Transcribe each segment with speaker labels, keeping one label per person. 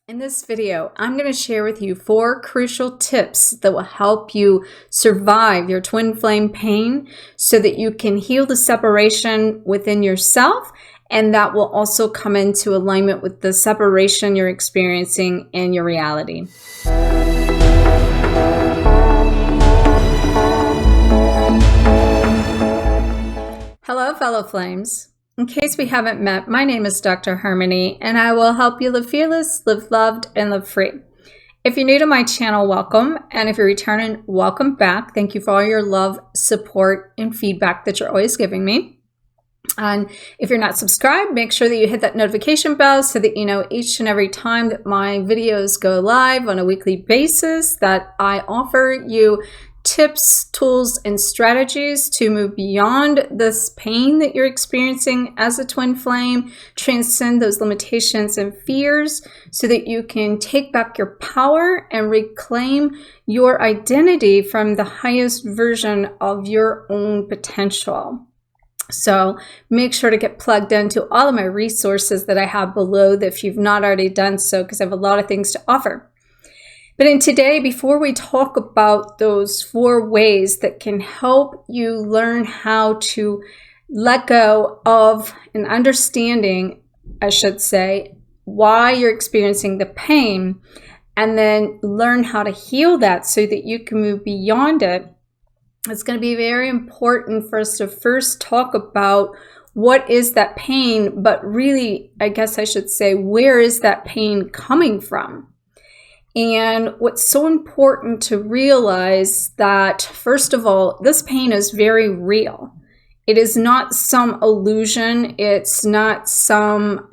Speaker 1: In this video, I'm going to share with you 4 crucial tips that will help you survive your twin flame pain so that you can heal the separation within yourself, and that will also come into alignment with the separation you're experiencing in your reality. Hello, fellow flames. In case we haven't met, my name is Dr. Harmony, and I will help you live fearless, live loved, and live free. If you're new to my channel, welcome. And if you're returning, welcome back. Thank you for all your love, support, and feedback that you're always giving me. And if you're not subscribed, make sure that you hit that notification bell so that you know each and every time that my videos go live on a weekly basis that I offer you tips, tools, and strategies to move beyond this pain that you're experiencing as a twin flame, transcend those limitations and fears so that you can take back your power and reclaim your identity from the highest version of your own potential. So make sure to get plugged into all of my resources that I have below if you've not already done so, because I have a lot of things to offer. But in today, before we talk about those 4 ways that can help you learn how to let go of an understanding, I should say, why you're experiencing the pain, and then learn how to heal that so that you can move beyond it, it's going to be very important for us to first talk about what is that pain, but really, I guess I should say, where is that pain coming from? And what's so important to realize that, first of all, this pain is very real. It is not some illusion. It's not some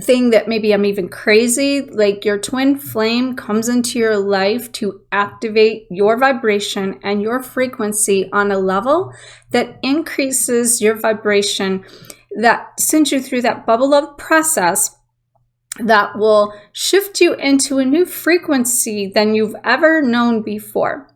Speaker 1: thing that maybe I'm even crazy. Like, your twin flame comes into your life to activate your vibration and your frequency on a level that increases your vibration, that sends you through that bubble love process that will shift you into a new frequency than you've ever known before.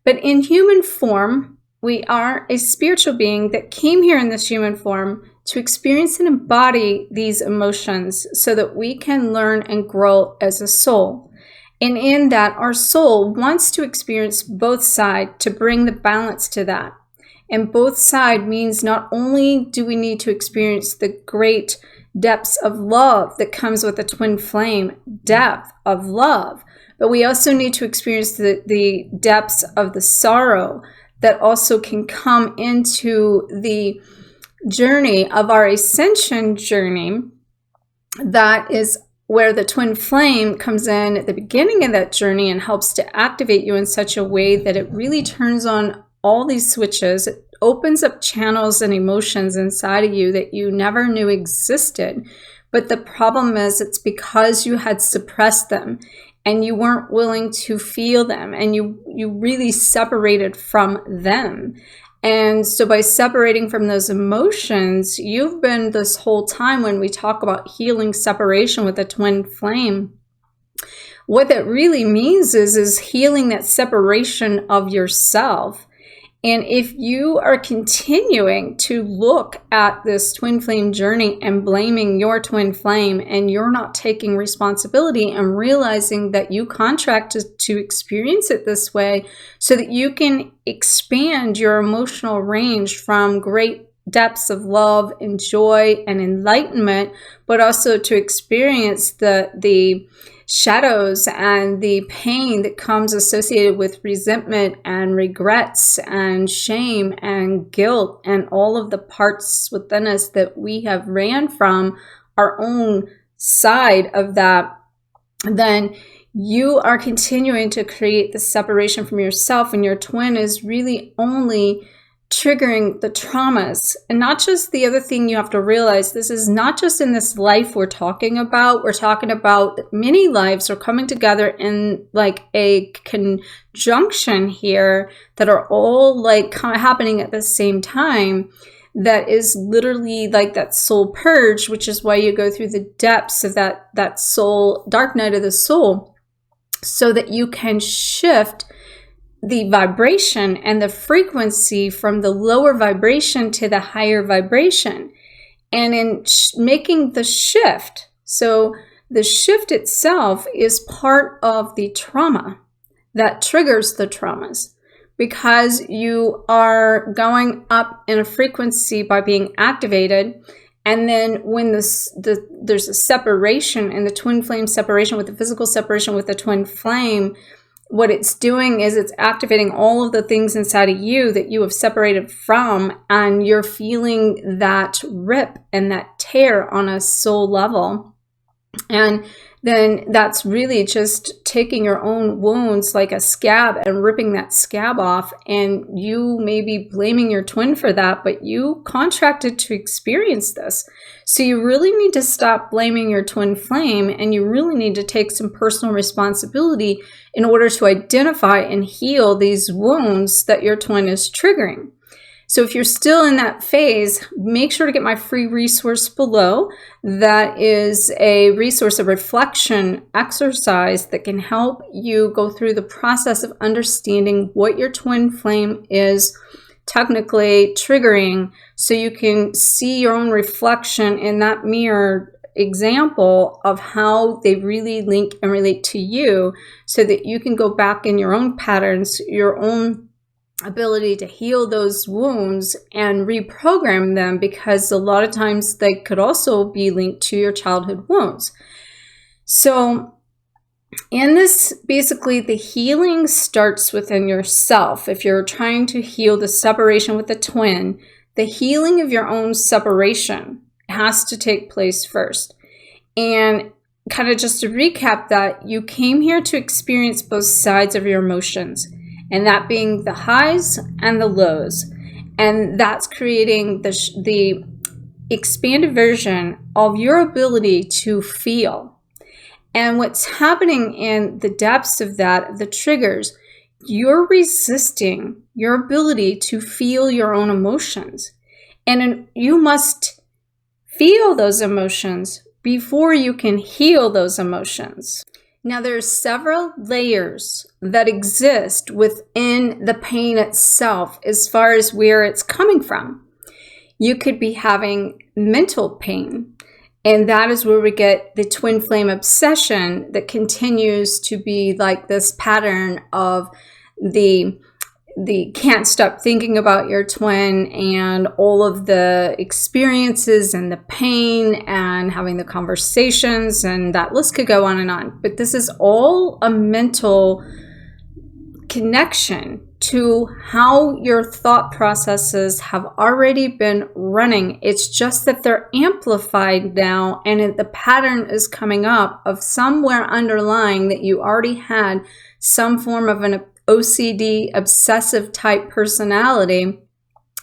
Speaker 1: But in human form, we are a spiritual being that came here in this human form to experience and embody these emotions so that we can learn and grow as a soul. And in that, our soul wants to experience both sides to bring the balance to that. And both sides means not only do we need to experience the great depths of love that comes with a twin flame, depth of love, but we also need to experience the depths of the sorrow that also can come into the journey of our ascension journey. That is where the twin flame comes in at the beginning of that journey and helps to activate you in such a way that it really turns on all these switches. It opens up channels and emotions inside of you that you never knew existed. But the problem is, it's because you had suppressed them and you weren't willing to feel them, and you really separated from them. And so by separating from those emotions, you've been this whole time, when we talk about healing separation with a twin flame, what that really means is healing that separation of yourself. And if you are continuing to look at this twin flame journey and blaming your twin flame, and you're not taking responsibility and realizing that you contracted to experience it this way so that you can expand your emotional range from great depths of love and joy and enlightenment, but also to experience the shadows and the pain that comes associated with resentment and regrets and shame and guilt and all of the parts within us that we have ran from our own side of that, then you are continuing to create the separation from yourself, and your twin is really only triggering the traumas. And not just the other thing you have to realize, this is not just in this life we're talking about many lives are coming together in like a conjunction here that are all like happening at the same time. That is literally like that soul purge, which is why you go through the depths of that soul, dark night of the soul, so that you can shift the vibration and the frequency from the lower vibration to the higher vibration. And in making the shift, So the shift itself is part of the trauma that triggers the traumas, because you are going up in a frequency by being activated. And then when there's a separation, and the twin flame separation with the physical separation with the twin flame, what it's doing is it's activating all of the things inside of you that you have separated from, and you're feeling that rip and that tear on a soul level. And then that's really just taking your own wounds like a scab and ripping that scab off. And you may be blaming your twin for that, but you contracted to experience this. So you really need to stop blaming your twin flame, and you really need to take some personal responsibility in order to identify and heal these wounds that your twin is triggering. So if you're still in that phase, make sure to get my free resource below. That is a resource, a reflection exercise that can help you go through the process of understanding what your twin flame is technically triggering, so you can see your own reflection in that mirror example of how they really link and relate to you, so that you can go back in your own patterns, your own ability to heal those wounds and reprogram them, because a lot of times they could also be linked to your childhood wounds. So in this, basically the healing starts within yourself. If you're trying to heal the separation with the twin, the healing of your own separation has to take place first. And kind of just to recap that, you came here to experience both sides of your emotions, and that being the highs and the lows. And that's creating the expanded version of your ability to feel. And what's happening in the depths of that, the triggers, you're resisting your ability to feel your own emotions. And you must feel those emotions before you can heal those emotions. Now, there's several layers that exist within the pain itself as far as where it's coming from. You could be having mental pain, and that is where we get the twin flame obsession that continues to be like this pattern of the can't stop thinking about your twin, and all of the experiences and the pain and having the conversations, and that list could go on and on. But this is all a mental connection to how your thought processes have already been running. It's just that they're amplified now, and the pattern is coming up of somewhere underlying that you already had some form of an OCD, obsessive type personality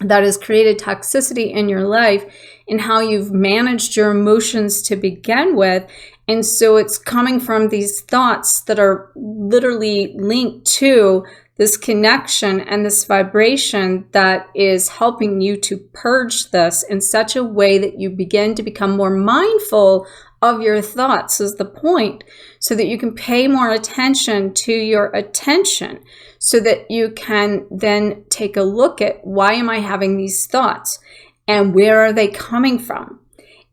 Speaker 1: that has created toxicity in your life and how you've managed your emotions to begin with. And so it's coming from these thoughts that are literally linked to this connection and this vibration that is helping you to purge this in such a way that you begin to become more mindful of your thoughts is the point, so that you can pay more attention to your attention, so that you can then take a look at, why am I having these thoughts and where are they coming from?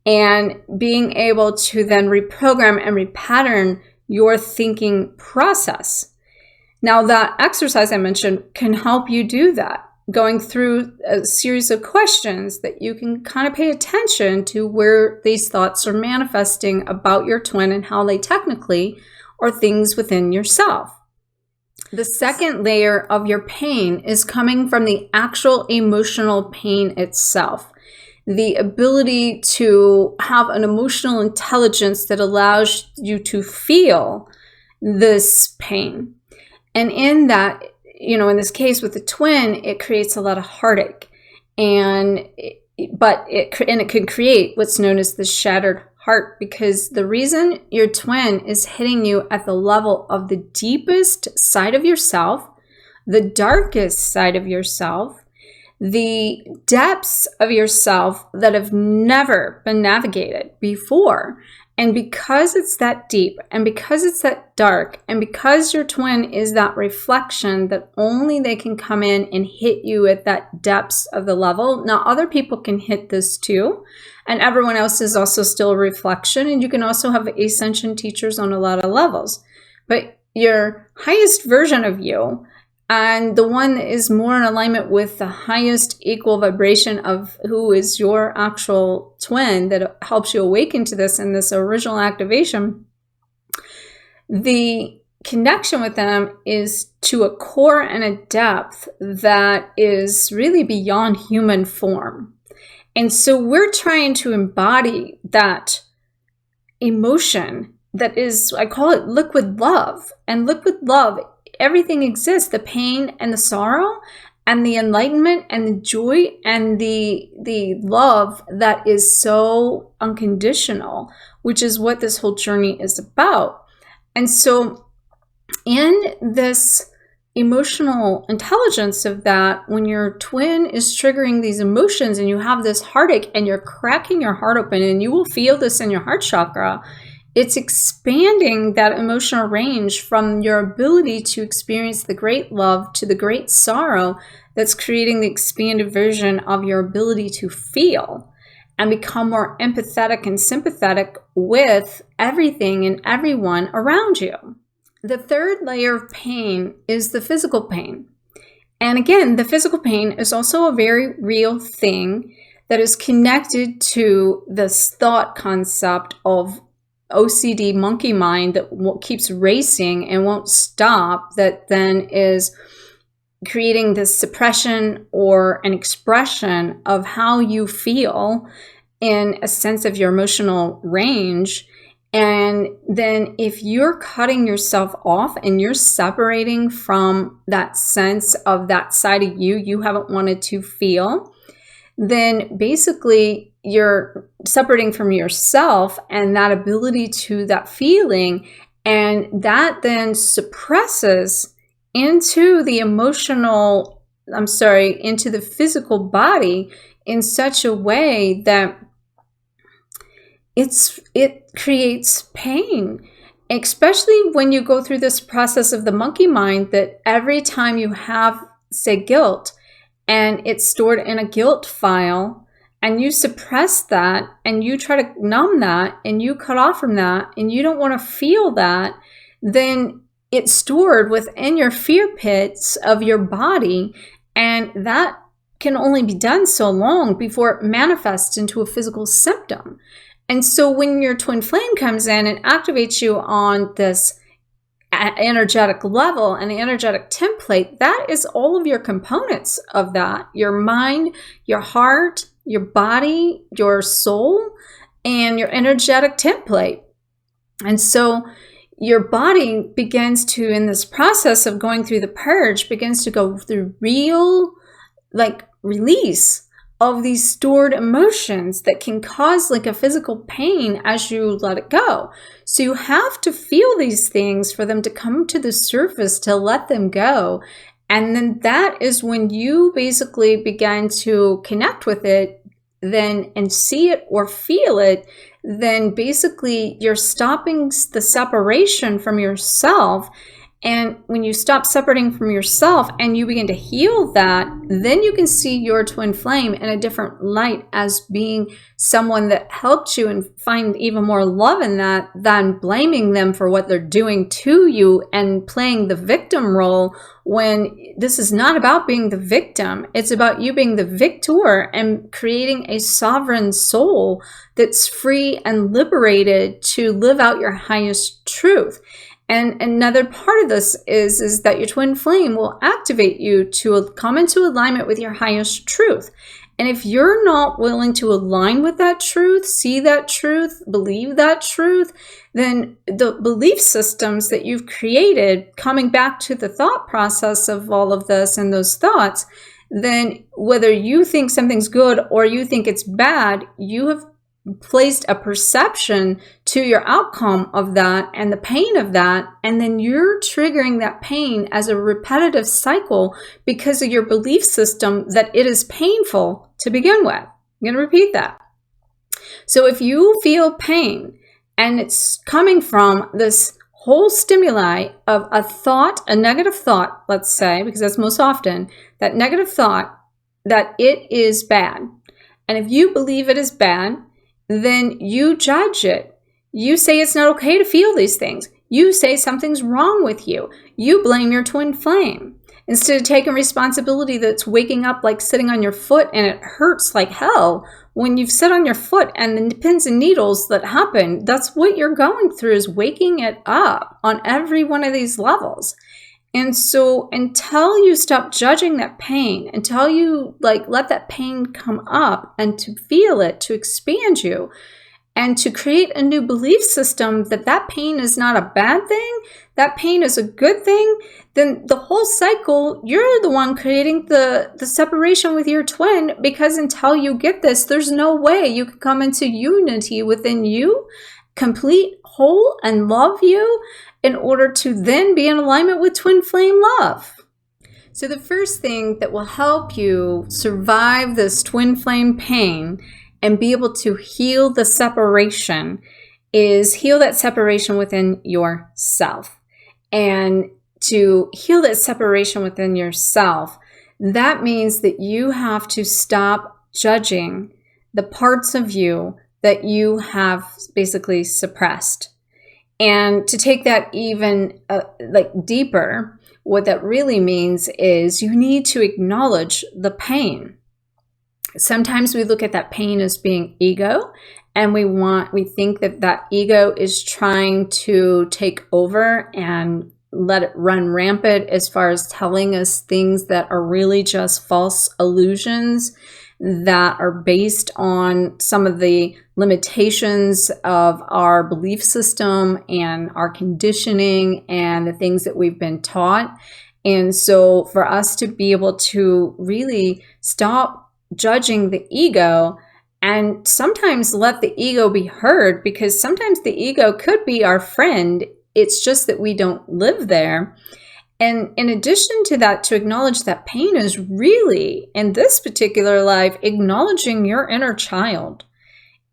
Speaker 1: And being able to then reprogram and repattern your thinking process. Now, that exercise I mentioned can help you do that, going through a series of questions that you can kind of pay attention to where these thoughts are manifesting about your twin and how they technically are things within yourself. The second layer of your pain is coming from the actual emotional pain itself. The ability to have an emotional intelligence that allows you to feel this pain. And in that, in this case with the twin, it creates a lot of heartache, and it can create what's known as the shattered heart, because the reason your twin is hitting you at the level of the deepest side of yourself, the darkest side of yourself, the depths of yourself that have never been navigated before. And because it's that deep, and because it's that dark, and because your twin is that reflection that only they can come in and hit you at that depths of the level. Now, other people can hit this too, And everyone else is also still a reflection. And you can also have ascension teachers on a lot of levels. But your highest version of you, and the one that is more in alignment with the highest equal vibration of who is your actual twin that helps you awaken to this in this original activation, the connection with them is to a core and a depth that is really beyond human form. And so we're trying to embody that emotion that is, I call it liquid love. And liquid love, everything exists, the pain and the sorrow and the enlightenment and the joy and the love that is so unconditional, which is what this whole journey is about. And so in this emotional intelligence of that, when your twin is triggering these emotions and you have this heartache and you're cracking your heart open, and you will feel this in your heart chakra, it's expanding that emotional range from your ability to experience the great love to the great sorrow that's creating the expanded version of your ability to feel and become more empathetic and sympathetic with everything and everyone around you. The third layer of pain is the physical pain. And again, the physical pain is also a very real thing that is connected to this thought concept of OCD monkey mind that keeps racing and won't stop, that then is creating this suppression or an expression of how you feel in a sense of your emotional range. And then if you're cutting yourself off and you're separating from that sense of that side of you haven't wanted to feel, then basically you're separating from yourself and that ability to that feeling, and that then suppresses into the into the physical body in such a way that it creates pain, especially when you go through this process of the monkey mind, that every time you have, say, guilt, and it's stored in a guilt file, and you suppress that, and you try to numb that, and you cut off from that, and you don't want to feel that, then it's stored within your fear pits of your body, and that can only be done so long before it manifests into a physical symptom. And so when your twin flame comes in and activates you on this energetic level and the energetic template, that is all of your components of that: your mind, your heart, your body, your soul, and your energetic template. And so your body begins to, in this process of going through the purge, begins to go through real release of these stored emotions that can cause a physical pain as you let it go. So you have to feel these things for them to come to the surface, to let them go. And then that is when you basically begin to connect with it then and see it or feel it. Then basically you're stopping the separation from yourself. And when you stop separating from yourself and you begin to heal that, then you can see your twin flame in a different light as being someone that helped you and find even more love in that than blaming them for what they're doing to you and playing the victim role, when this is not about being the victim. It's about you being the victor and creating a sovereign soul that's free and liberated to live out your highest truth. And another part of this is that your twin flame will activate you to come into alignment with your highest truth. And if you're not willing to align with that truth, see that truth, believe that truth, then the belief systems that you've created, coming back to the thought process of all of this and those thoughts, then whether you think something's good or you think it's bad, you have placed a perception to your outcome of that and the pain of that, and then you're triggering that pain as a repetitive cycle because of your belief system that it is painful to begin with. I'm going to repeat that. So if you feel pain and it's coming from this whole stimuli of a thought, a negative thought, let's say, because that's most often, that negative thought that it is bad, and if you believe it is bad, then you judge it. You say it's not okay to feel these things. You say something's wrong with you. You blame your twin flame. Instead of taking responsibility that's waking up like sitting on your foot and it hurts like hell. When you've sit on your foot and the pins and needles that happen, that's what you're going through, is waking it up on every one of these levels. And so until you stop judging that pain, until you let that pain come up and to feel it, to expand you, and to create a new belief system that that pain is not a bad thing, that pain is a good thing, then the whole cycle, you're the one creating the separation with your twin, because until you get this, there's no way you can come into unity within you, complete, whole, and love you, in order to then be in alignment with twin flame love. So the first thing that will help you survive this twin flame pain and be able to heal the separation is heal that separation within yourself. And to heal that separation within yourself, that means that you have to stop judging the parts of you that you have basically suppressed. And to take that even deeper, what that really means is you need to acknowledge the pain. Sometimes we look at that pain as being ego, and we think that ego is trying to take over and let it run rampant as far as telling us things that are really just false illusions that are based on some of the limitations of our belief system and our conditioning and the things that we've been taught. And so for us to be able to really stop judging the ego and sometimes let the ego be heard, because sometimes the ego could be our friend. It's just that we don't live there. And in addition to that, to acknowledge that pain is really, in this particular life, acknowledging your inner child.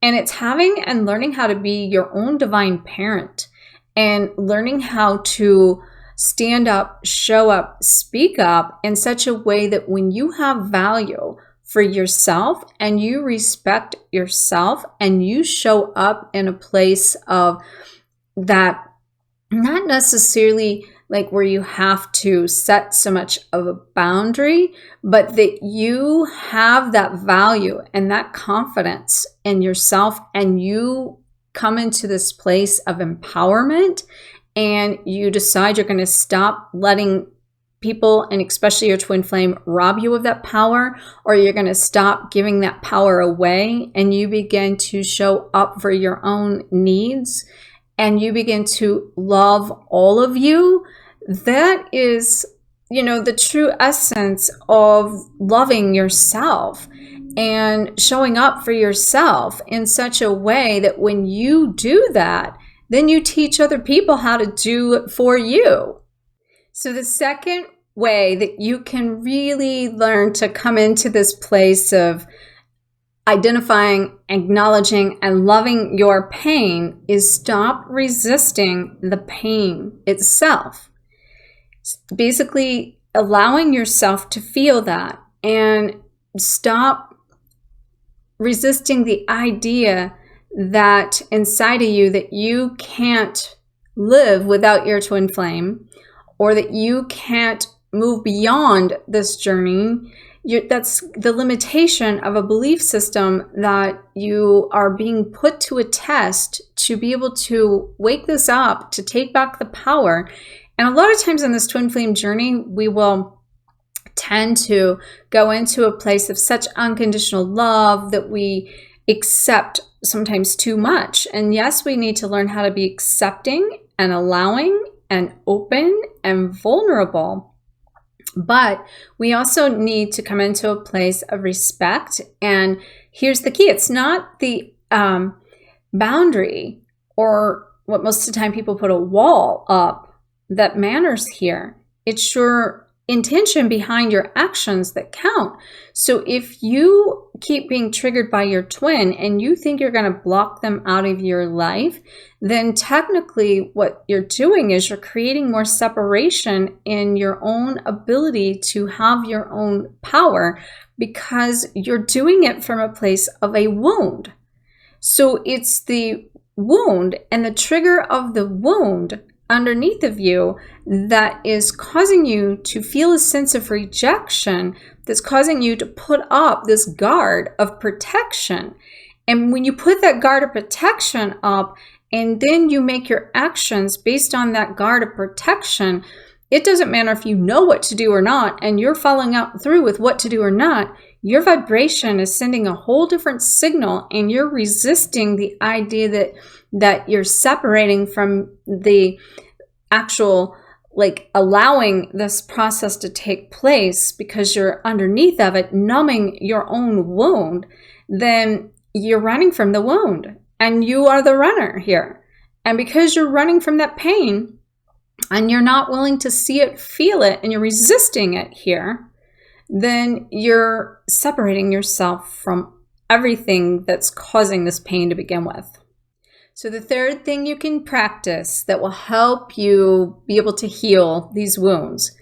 Speaker 1: And it's having and learning how to be your own divine parent and learning how to stand up, show up, speak up in such a way that when you have value for yourself and you respect yourself and you show up in a place of that, not necessarily where you have to set so much of a boundary, but that you have that value and that confidence in yourself, and you come into this place of empowerment, and you decide you're going to stop letting people, and especially your twin flame, rob you of that power, or you're going to stop giving that power away, and you begin to show up for your own needs, and you begin to love all of you. That is, the true essence of loving yourself and showing up for yourself in such a way that when you do that, then you teach other people how to do it for you. So the second way that you can really learn to come into this place of identifying, acknowledging, and loving your pain is stop resisting the pain itself. Basically, allowing yourself to feel that, and stop resisting the idea that inside of you that you can't live without your twin flame, or that you can't move beyond this journey. That's the limitation of a belief system that you are being put to a test to be able to wake this up, to take back the power. And a lot of times in this twin flame journey, we will tend to go into a place of such unconditional love that we accept sometimes too much. And yes, we need to learn how to be accepting and allowing and open and vulnerable. But we also need to come into a place of respect. And here's the key. It's not the boundary, or what most of the time people put a wall up, that matters here. It's your intention behind your actions that count. So if you keep being triggered by your twin and you think you're going to block them out of your life, then technically what you're doing is you're creating more separation in your own ability to have your own power, because you're doing it from a place of a wound. So it's the wound and the trigger of the wound underneath of you that is causing you to feel a sense of rejection, that's causing you to put up this guard of protection. And when you put that guard of protection up and then you make your actions based on that guard of protection, it doesn't matter if you know what to do or not, and you're following up through with what to do or not, your vibration is sending a whole different signal, and you're resisting the idea that you're separating from the actual, like, allowing this process to take place because you're underneath of it, numbing your own wound. Then you're running from the wound, and you are the runner here. And because you're running from that pain and you're not willing to see it, feel it, and you're resisting it here, then you're separating yourself from everything that's causing this pain to begin with. So the third thing you can practice that will help you be able to heal these wounds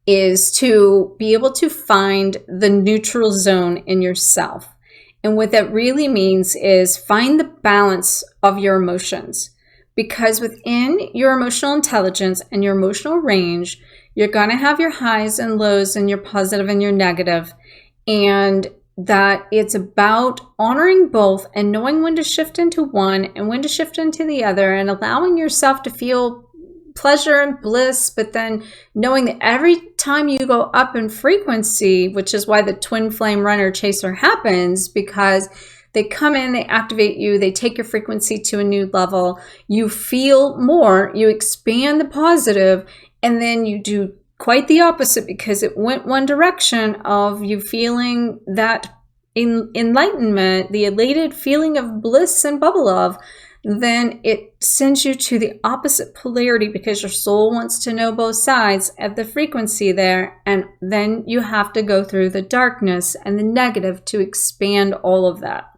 Speaker 1: is to be able to find the neutral zone in yourself. And what that really means is find the balance of your emotions. Because within your emotional intelligence and your emotional range, you're going to have your highs and lows and your positive and your negative. And that it's about honoring both and knowing when to shift into one and when to shift into the other, and allowing yourself to feel pleasure and bliss, but then knowing that every time you go up in frequency, which is why the twin flame runner chaser happens, because they come in, they activate you, they take your frequency to a new level, you feel more, you expand the positive, and then you do quite the opposite because it went one direction of you feeling that enlightenment, the elated feeling of bliss and bubble of, then it sends you to the opposite polarity because your soul wants to know both sides of the frequency there. And then you have to go through the darkness and the negative to expand all of that.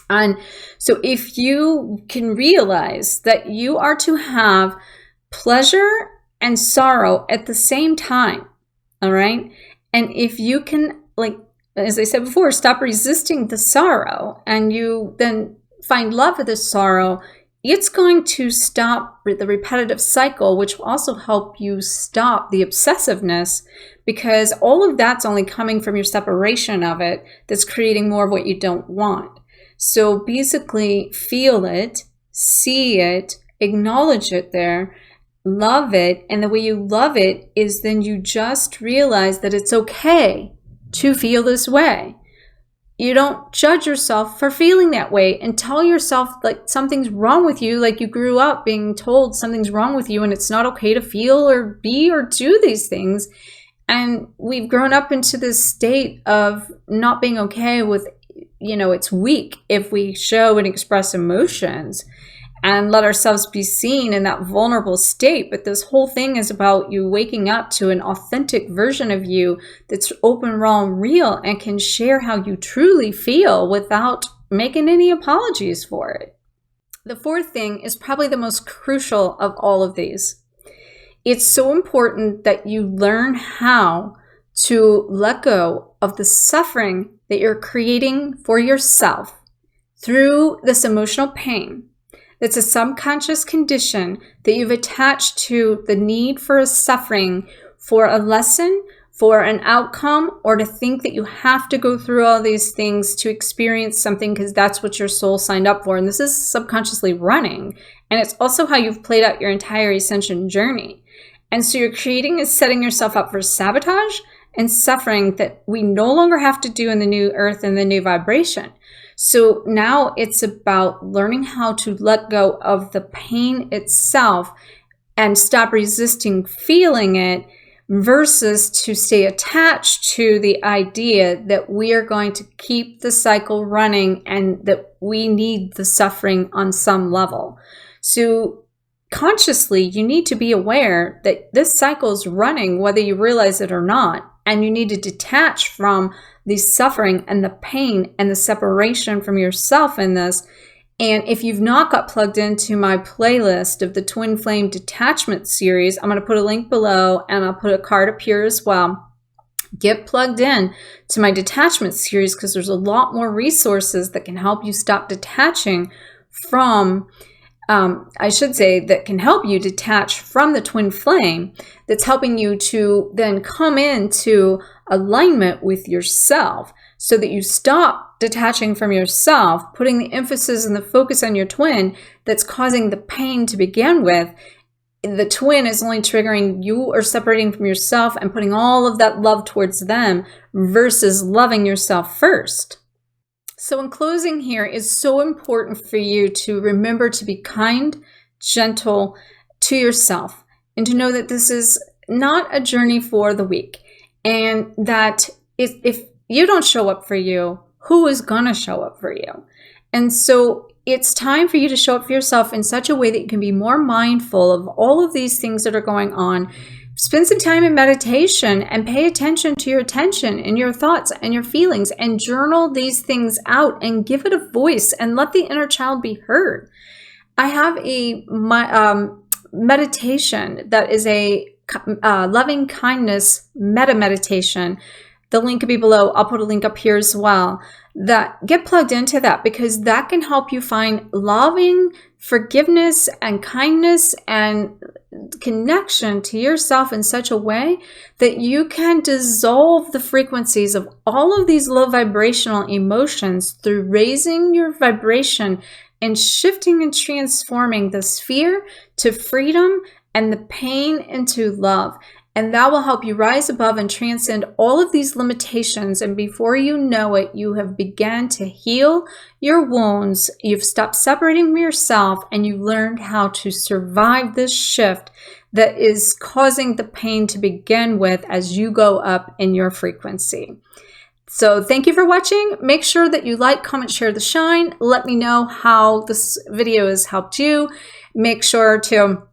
Speaker 1: And so if you can realize that you are to have pleasure and sorrow at the same time, all right? And if you can, like, as I said before, stop resisting the sorrow and you then find love with the sorrow, it's going to stop the repetitive cycle, which will also help you stop the obsessiveness, because all of that's only coming from your separation of it that's creating more of what you don't want. So basically feel it, see it, acknowledge it there, love it. And the way you love it is then you just realize that it's okay to feel this way. You don't judge yourself for feeling that way and tell yourself like something's wrong with you, like you grew up being told something's wrong with you and it's not okay to feel or be or do these things. And we've grown up into this state of not being okay with, it's weak if we show and express emotions and let ourselves be seen in that vulnerable state. But this whole thing is about you waking up to an authentic version of you that's open, raw, and real, and can share how you truly feel without making any apologies for it. The fourth thing is probably the most crucial of all of these. It's so important that you learn how to let go of the suffering that you're creating for yourself through this emotional pain. It's a subconscious condition that you've attached to the need for a suffering for a lesson, for an outcome, or to think that you have to go through all these things to experience something because that's what your soul signed up for. And this is subconsciously running. And it's also how you've played out your entire ascension journey. And so you're creating and setting yourself up for sabotage and suffering that we no longer have to do in the new earth and the new vibration. So now it's about learning how to let go of the pain itself and stop resisting feeling it versus to stay attached to the idea that we are going to keep the cycle running and that we need the suffering on some level. So consciously, you need to be aware that this cycle is running whether you realize it or not. And you need to detach from the suffering and the pain and the separation from yourself in this. And if you've not got plugged into my playlist of the Twin Flame Detachment series, I'm going to put a link below and I'll put a card up here as well. get plugged in to my detachment series, because there's a lot more resources that can help you stop detaching from, that can help you detach from the twin flame, that's helping you to then come into alignment with yourself, so that you stop detaching from yourself, putting the emphasis and the focus on your twin that's causing the pain to begin with. The twin is only triggering you or separating from yourself and putting all of that love towards them versus loving yourself first. So in closing here, it's so important for you to remember to be kind, gentle to yourself, and to know that this is not a journey for the weak, and that if you don't show up for you, who is going to show up for you? And so it's time for you to show up for yourself in such a way that you can be more mindful of all of these things that are going on. Spend some time in meditation and pay attention to your attention and your thoughts and your feelings, and journal these things out and give it a voice and let the inner child be heard. I have a meditation that is a loving kindness metta meditation. The link could be below. I'll put a link up here as well. That get plugged into that, because that can help you find loving forgiveness and kindness and connection to yourself in such a way that you can dissolve the frequencies of all of these low vibrational emotions through raising your vibration and shifting and transforming the sphere to freedom and the pain into love. And that will help you rise above and transcend all of these limitations. And before you know it, you have begun to heal your wounds. You've stopped separating from yourself, and you've learned how to survive this shift that is causing the pain to begin with as you go up in your frequency. So thank you for watching. Make sure that you like, comment, share the shine. Let me know how this video has helped you. Make sure to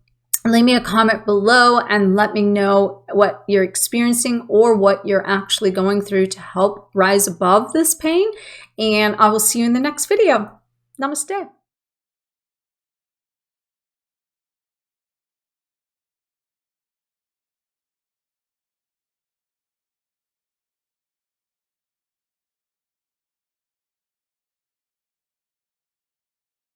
Speaker 1: leave me a comment below and let me know what you're experiencing or what you're actually going through to help rise above this pain. And I will see you in the next video. Namaste.